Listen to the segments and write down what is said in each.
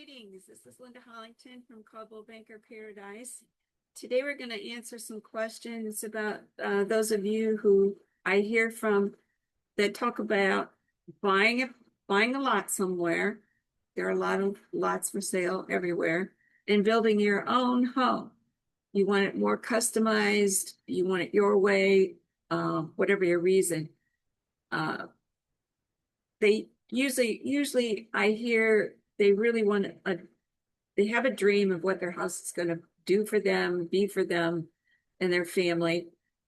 Greetings. This is Linda Hollington from Coldwell Banker Paradise. Today we're going to answer some questions about those of you who I hear from that talk about buying a lot somewhere. There are a lot of lots for sale everywhere, and building your own home. You want it more customized. You want it your way, whatever your reason. They usually I hear they really want they have a dream of what their house is going to do for them, be for them and their family,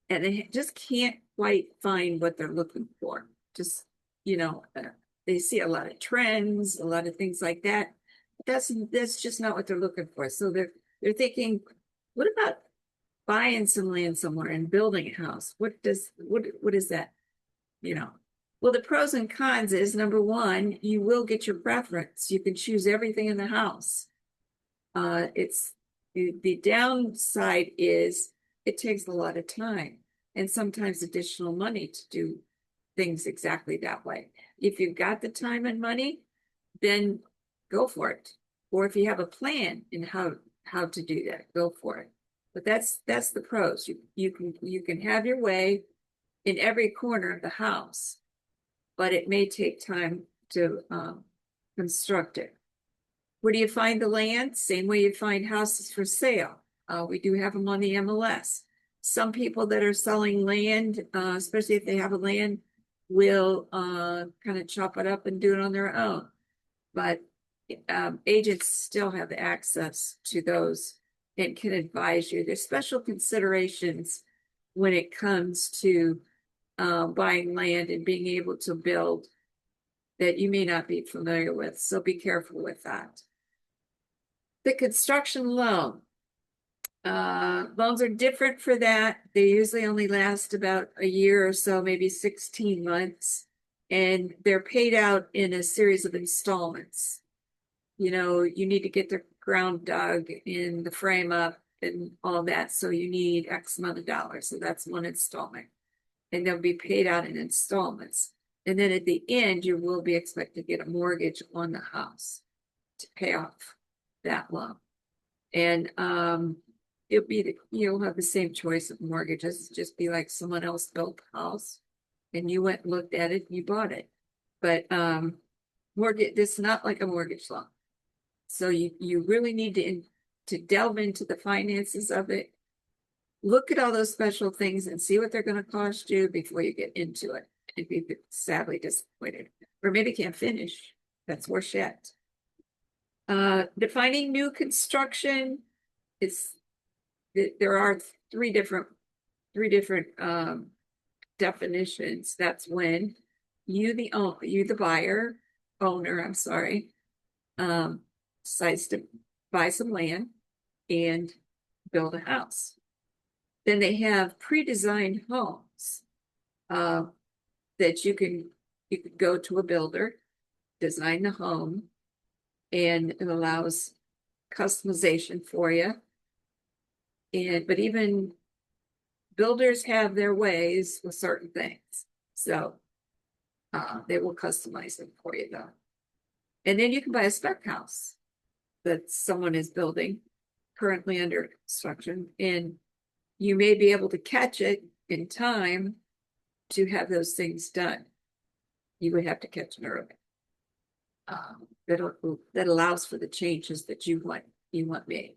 and they just can't quite find what they're looking for. Just, they see a lot of trends, a lot of things like that. That's just not what they're looking for. So they're thinking, what about buying some land somewhere and building a house? What is that? Well, the pros and cons is, number one, you will get your preference. You can choose everything in the house. The downside is it takes a lot of time and sometimes additional money to do things exactly that way. If you've got the time and money, then go for it. Or if you have a plan in how to do that, go for it. But that's the pros. You can have your way in every corner of the house, but it may take time to construct it. Where do you find the land? Same way you find houses for sale. We do have them on the MLS. Some people that are selling land, especially if they have a land, will kind of chop it up and do it on their own. But agents still have access to those and can advise you. There's special considerations when it comes to buying land and being able to build that you may not be familiar with. So be careful with that. The construction loan. Loans are different for that. They usually only last about a year or so, maybe 16 months. And they're paid out in a series of installments. You need to get the ground dug and the frame up and all that. So you need X amount of dollars. So that's one installment. And they'll be paid out in installments. And then at the end, you will be expected to get a mortgage on the house to pay off that loan. And you'll have the same choice of mortgages. Just be like someone else built the house and you went and looked at it and you bought it. But mortgage, it's not like a mortgage loan. So you really need to delve into the finances of it. Look at all those special things and see what they're going to cost you before you get into it and be sadly disappointed. Or maybe can't finish. That's worse yet. Defining new construction there are three different definitions. That's when you the buyer, owner, decides to buy some land and build a house. Then they have pre-designed homes that you can go to a builder, design the home, and it allows customization for you. But even builders have their ways with certain things. So they will customize it for you though. And then you can buy a spec house that someone is building currently under construction, and you may be able to catch it in time to have those things done. You would have to catch it early. That allows for the changes that you want made.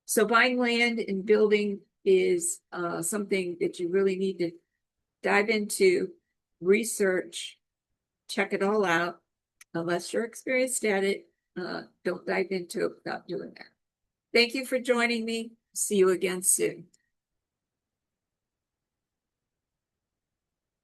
So buying land and building is something that you really need to dive into, research, check it all out. Unless you're experienced at it, don't dive into it without doing that. Thank you for joining me. See you again soon.